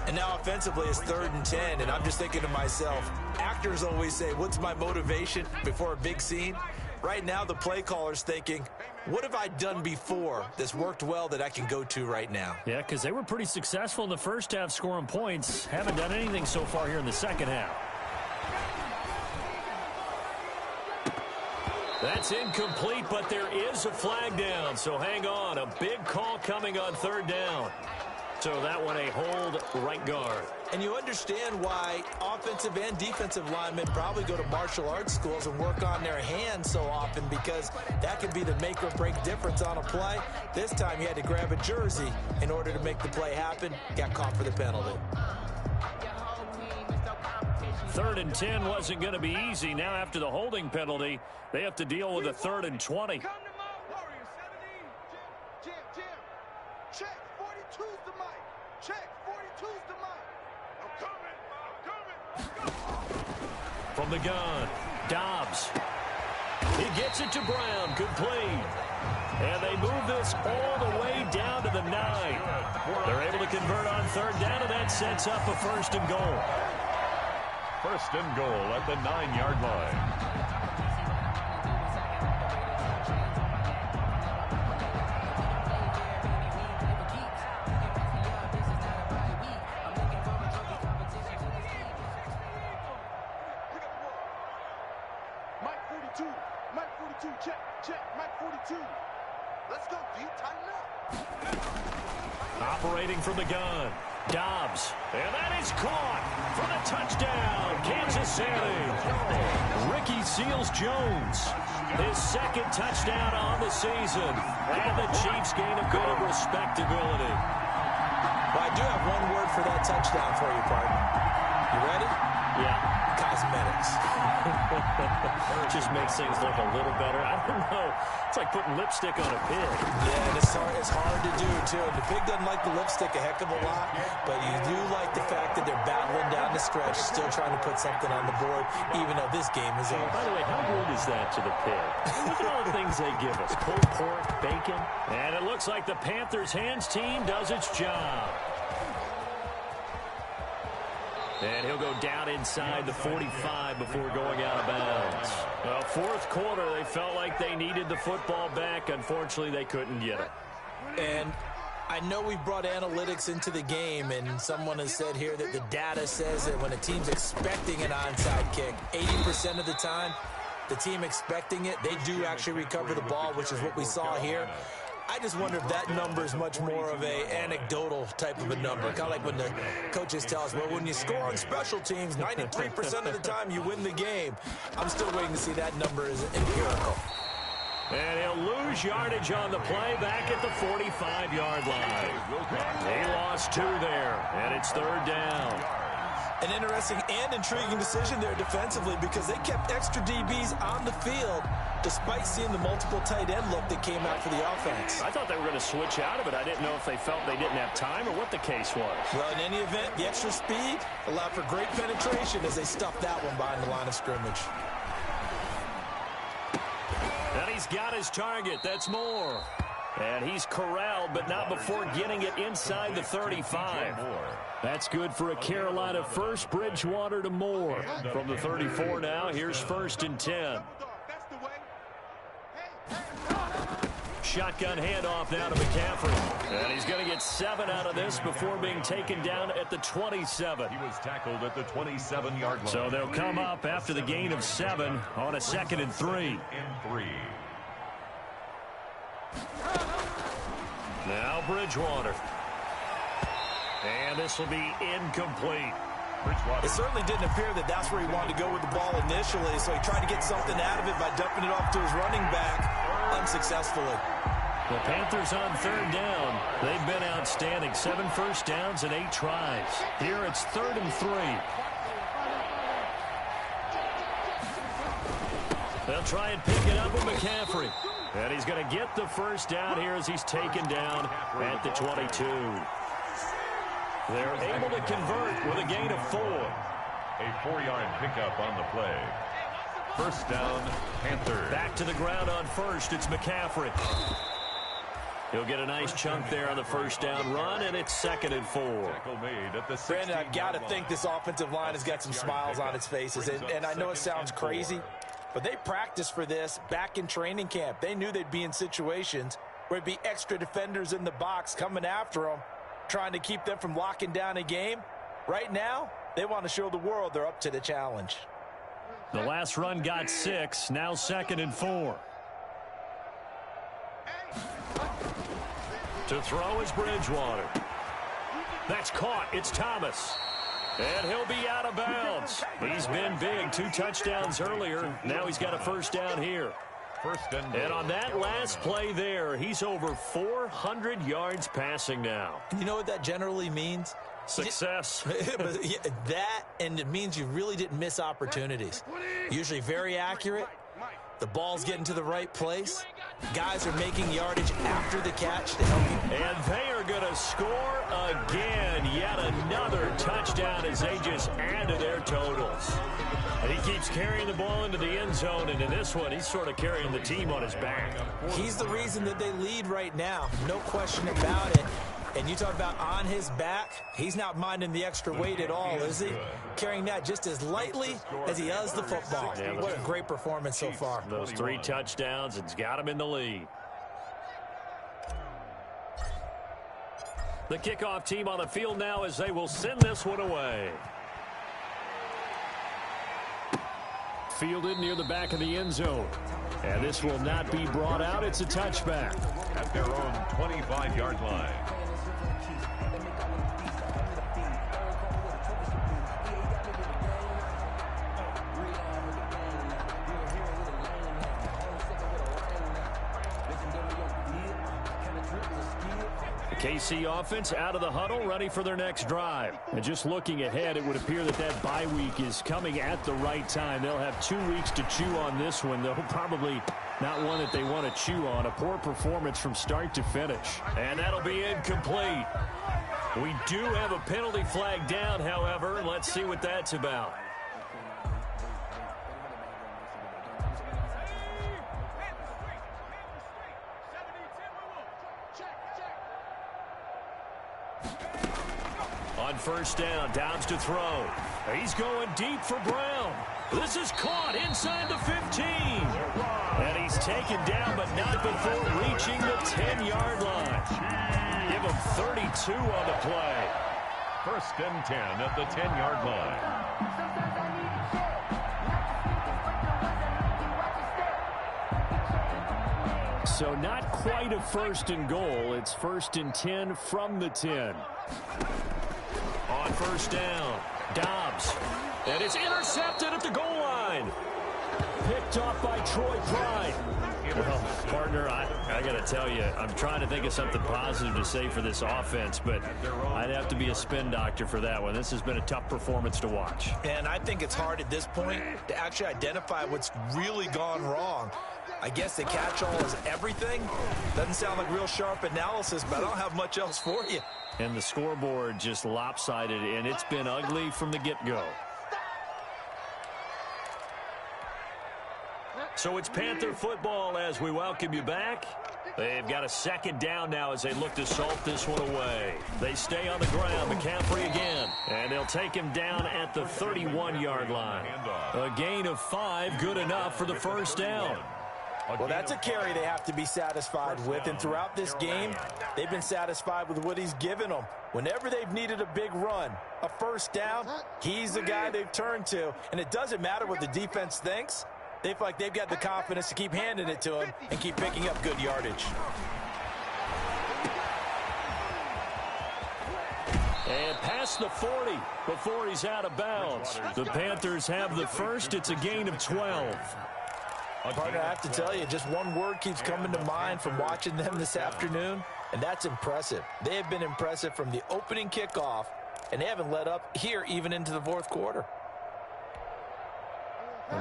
Speaker 1: And now offensively it's 3rd and 10. And I'm just thinking to myself, actors always say, what's my motivation before a big scene? Right now the play caller's thinking, what have I done before that's worked well that I can go to right now?
Speaker 2: Yeah, because they were pretty successful in the first half scoring points. Haven't done anything so far here in the second half. That's incomplete, but there is a flag down. So hang on. A big call coming on 3rd down. So that one a hold right guard.
Speaker 1: And you understand why offensive and defensive linemen probably go to martial arts schools and work on their hands so often, because that can be the make or break difference on a play. This time you had to grab a jersey in order to make the play happen. Got caught for the penalty.
Speaker 2: 3rd and 10 wasn't going to be easy. Now after the holding penalty, they have to deal with a 3rd and 20.
Speaker 6: Come to my Warriors, 17. Jim. Check 42's the mic. Check 42's the mic. I'm coming.
Speaker 2: From the gun, Dobbs. He gets it to Brown, complete. And they move this all the way down to the 9. They're able to convert on 3rd down, and that sets up a 1st and goal.
Speaker 3: 1st and goal at the 9-yard line.
Speaker 6: Mike 42, check, Mike 42. Let's go, D. Tighten up.
Speaker 2: Operating from the gun. Dobbs. And that is caught for the touchdown. Kansas City. Ricky Seals-Jones. His second touchdown on the season. And the Chiefs gain a bit of respectability.
Speaker 1: Well, I do have one word for that touchdown for you, partner. You ready?
Speaker 2: Yeah.
Speaker 1: Cosmetics.
Speaker 2: Just makes things look a little better. I don't know. It's like putting lipstick on a pig.
Speaker 1: Yeah, and it's hard to do, too. And the pig doesn't like the lipstick a heck of a lot, but you do like the fact that they're battling down the stretch, still trying to put something on the board, even though this game is over.
Speaker 2: By the way, how rude is that to the pig? Look at all the things they give us. Pulled pork, bacon. And it looks like the Panthers' hands team does its job. And he'll go down inside the 45 before going out of bounds. Well, fourth quarter, they felt like they needed the football back. Unfortunately, they couldn't get it.
Speaker 1: And I know we've brought analytics into the game, and someone has said here that the data says that when a team's expecting an onside kick, 80% of the time, the team expecting it, they do actually recover the ball, which is what we saw here. I just wonder if that number is much more of a anecdotal type of a number. Kind of like when the coaches tell us, well, when you score on special teams, 93% of the time you win the game. I'm still waiting to see that number is empirical.
Speaker 2: And he'll lose yardage on the play back at the 45-yard line. He lost 2 there, and it's third down.
Speaker 1: An interesting and intriguing decision there defensively because they kept extra DBs on the field despite seeing the multiple tight end look that came out for the offense.
Speaker 2: I thought they were going to switch out of it. I didn't know if they felt they didn't have time or what the case was.
Speaker 1: Well, in any event, the extra speed allowed for great penetration as they stuffed that one behind the line of scrimmage.
Speaker 2: And he's got his target. That's Moore. And he's corralled, but not before getting it inside the 35. That's good for a Carolina first. Bridgewater to Moore. From the 34 now, here's 1st and 10. Shotgun handoff now to McCaffrey. And he's going to get 7 out of this before being taken down at the 27.
Speaker 3: He was tackled at the 27-yard line.
Speaker 2: So they'll come up after the gain of 7 on a 2nd and 3. Now Bridgewater. And this will be incomplete.
Speaker 1: It certainly didn't appear that that's where he wanted to go with the ball initially, so he tried to get something out of it by dumping it off to his running back unsuccessfully.
Speaker 2: The Panthers on 3rd down. They've been outstanding. 7 first downs and 8 tries. Here it's 3rd and 3. They'll try and pick it up with McCaffrey. And he's going to get the first down here as he's taken down at the 22. They're able to convert with a gain of 4.
Speaker 3: A 4-yard pickup on the play. First down, Panthers.
Speaker 2: Back to the ground on 1st. It's McCaffrey. He'll get a nice chunk there on the first down run, and it's 2nd and 4.
Speaker 1: Brandon, I've got to think this offensive line has got some smiles on its faces. And I know it sounds crazy, but they practiced for this back in training camp. They knew they'd be in situations where it'd be extra defenders in the box coming after them, trying to keep them from locking down a game. Right now, they want to show the world they're up to the challenge.
Speaker 2: The last run got 6. Now 2nd and 4. To throw is Bridgewater. That's caught. It's Thomas. And he'll be out of bounds. He's been big. 2 touchdowns earlier. Now he's got a first down here. And on that last play there, he's over 400 yards passing now.
Speaker 1: You know what that generally means?
Speaker 2: Success.
Speaker 1: That, and it means you really didn't miss opportunities. Usually very accurate. The ball's getting to the right place. Guys are making yardage after the catch to help you.
Speaker 2: And they are going to score again. Yet another touchdown as they just add to their totals. And he keeps carrying the ball into the end zone, and in this one, he's sort of carrying the team on his back.
Speaker 1: He's the reason that they lead right now. No question about it. And you talk about on his back, he's not minding the extra weight at all, is he? Carrying that just as lightly as he does the football.
Speaker 2: Yeah,
Speaker 1: what a great performance so far.
Speaker 2: Those 3 touchdowns, it's got him in the lead. The kickoff team on the field now as they will send this one away. Fielded near the back of the end zone. And this will not be brought out. It's a touchback.
Speaker 3: at their own 25-yard line.
Speaker 2: KC offense out of the huddle, ready for their next drive. And just looking ahead, it would appear that that bye week is coming at the right time. They'll have 2 weeks to chew on this one, though probably not one that they want to chew on. A poor performance from start to finish. And that'll be incomplete. We do have a penalty flag down, however. Let's see what that's about. On first down, Dobbs to throw. He's going deep for Brown. This is caught inside the 15. And he's taken down, but not before reaching the 10-yard line. Give him 32 on the play.
Speaker 3: First and 10 at the 10-yard line.
Speaker 2: So not quite a first and goal. It's first and 10 from the 10. On first down, Dobbs. And it's intercepted at the goal line. Picked off by Troy Pride. Well, partner, I got to tell you, I'm trying to think of something positive to say for this offense, but I'd have to be a spin doctor for that one. This has been a tough performance to watch.
Speaker 1: And I think it's hard at this point to actually identify what's really gone wrong. I guess the catch-all is everything. Doesn't sound like real sharp analysis, but I don't have much else for you.
Speaker 2: And the scoreboard just lopsided, and it's been ugly from the get-go. So it's Panther football as we welcome you back. They've got a second down now as they look to salt this one away. They stay on the ground. McCaffrey again. And they'll take him down at the 31-yard line. A gain of 5, good enough for the first down.
Speaker 1: Well, that's a carry they have to be satisfied with, and throughout this game, they've been satisfied with what he's given them. Whenever they've needed a big run, a first down, he's the guy they've turned to, and it doesn't matter what the defense thinks. They feel like they've got the confidence to keep handing it to him and keep picking up good yardage.
Speaker 2: And past the 40 before he's out of bounds. The Panthers have the first. It's a gain of 12.
Speaker 1: Partner, I have to tell you, just one word keeps coming to mind from watching them this afternoon, and that's impressive. They have been impressive from the opening kickoff, and they haven't let up here even into the fourth quarter.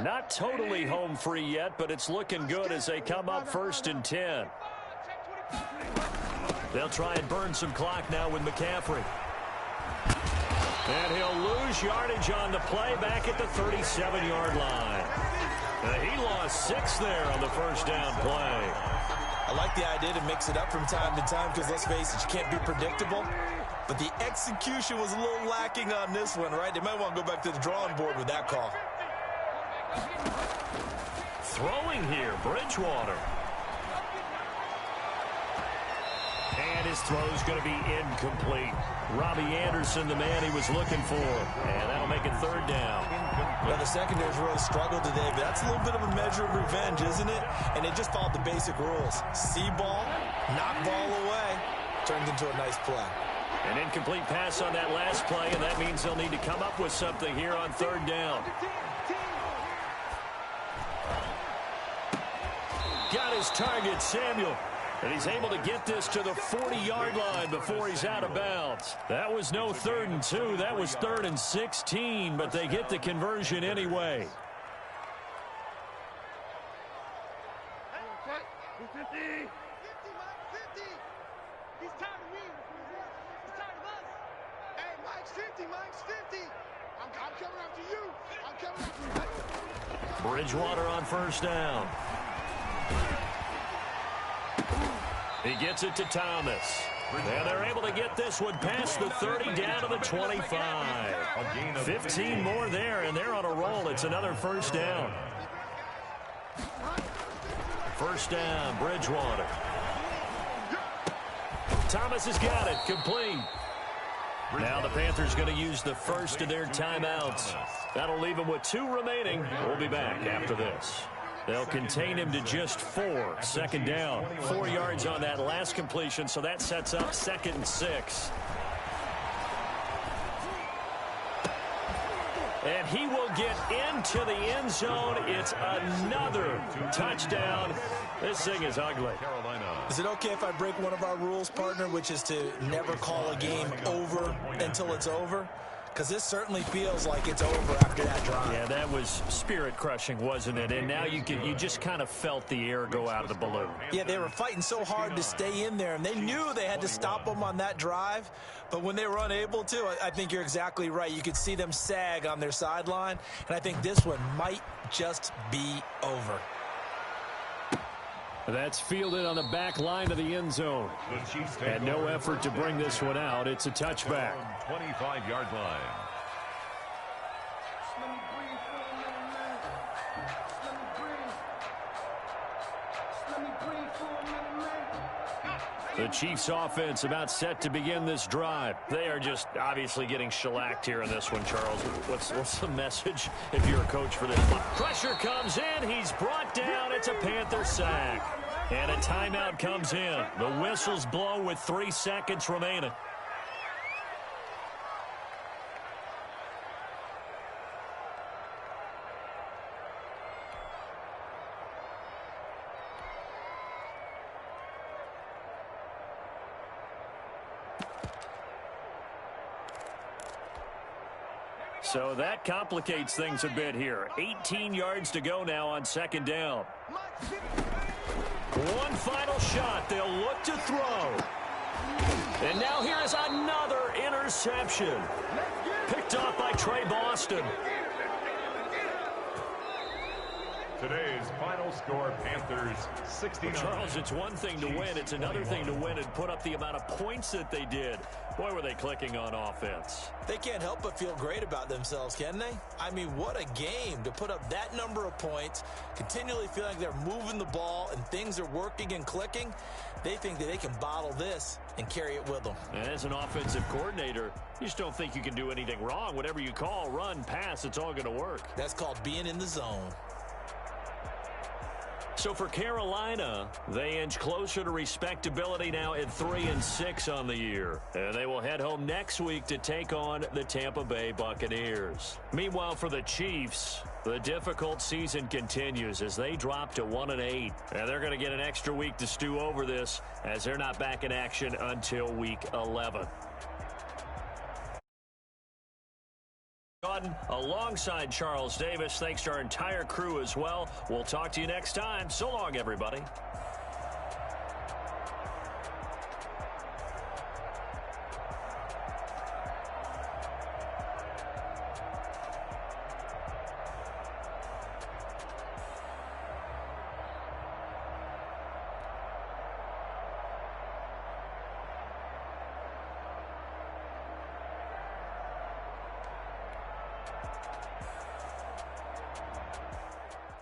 Speaker 2: Not totally home free yet, but it's looking good as they come up first and 10. They'll try and burn some clock now with McCaffrey. And he'll lose yardage on the play back at the 37-yard line. He lost 6 there on the first down play.
Speaker 1: I like the idea to mix it up from time to time because, let's face it, you can't be predictable. But the execution was a little lacking on this one, right? They might want to go back to the drawing board with that call.
Speaker 2: Throwing here, Bridgewater. And his throw's going to be incomplete. Robbie Anderson, the man he was looking for. And that'll make it third down.
Speaker 1: Well, the secondary's really struggled today, but that's a little bit of a measure of revenge, isn't it? And they just followed the basic rules. See ball, knock ball away, turned into a nice play.
Speaker 2: An incomplete pass on that last play, and that means they'll need to come up with something here on third down. Got his target, Samuel. And he's able to get this to the 40-yard line before he's out of bounds. That was no 3rd and 2. That was 3rd and 16, but they get the conversion anyway. Bridgewater on first down. He gets it to Thomas. And they're able to get this one past the 30 down to the 25. 15 more there, and they're on a roll. It's another first down. First down, Bridgewater. Thomas has got it, complete. Now the Panthers going to use the first of their timeouts. That'll leave them with 2 remaining. We'll be back after this. They'll contain him to just 4. Second down. 4 yards on that last completion, so that sets up 2nd and 6. And he will get into the end zone. It's another touchdown. This thing is ugly.
Speaker 1: Is it okay if I break one of our rules, partner, which is to never call a game over until it's over? Because this certainly feels like it's over after that drive.
Speaker 2: Yeah, that was spirit-crushing, wasn't it? And now you just kind of felt the air go out of the balloon.
Speaker 1: Yeah, they were fighting so hard to stay in there, and they knew they had to stop them on that drive. But when they were unable to, I think you're exactly right. You could see them sag on their sideline, and I think this one might just be over.
Speaker 2: That's fielded on the back line of the end zone. And no effort to bring this one out. It's a touchback.
Speaker 3: 25-yard line.
Speaker 2: The Chiefs offense about set to begin this drive. They are just obviously getting shellacked here in this one, Charles. What's the message if you're a coach for this one? Pressure comes in. He's brought down. It's a Panther sack. And a timeout comes in. The whistle's blown with 3 seconds remaining. So that complicates things a bit here. 18 yards to go now on 2nd down. One final shot. They'll look to throw. And now here is another interception. Picked off by Trey Boston.
Speaker 3: Today's final score, Panthers 69.
Speaker 2: Charles, it's one thing to win. It's another thing to win and put up the amount of points that they did. Boy, were they clicking on offense.
Speaker 1: They can't help but feel great about themselves, can they? I mean, what a game to put up that number of points, continually feel like they're moving the ball and things are working and clicking. They think that they can bottle this and carry it with them.
Speaker 2: And as an offensive coordinator, you just don't think you can do anything wrong. Whatever you call, run, pass, it's all going to work.
Speaker 1: That's called being in the zone.
Speaker 2: So for Carolina, they inch closer to respectability now at 3-6 on the year. And they will head home next week to take on the Tampa Bay Buccaneers. Meanwhile, for the Chiefs, the difficult season continues as they drop to 1-8. And they're going to get an extra week to stew over this as they're not back in action until week 11. Alongside Charles Davis, thanks to our entire crew as well. We'll talk to you next time. So long, everybody.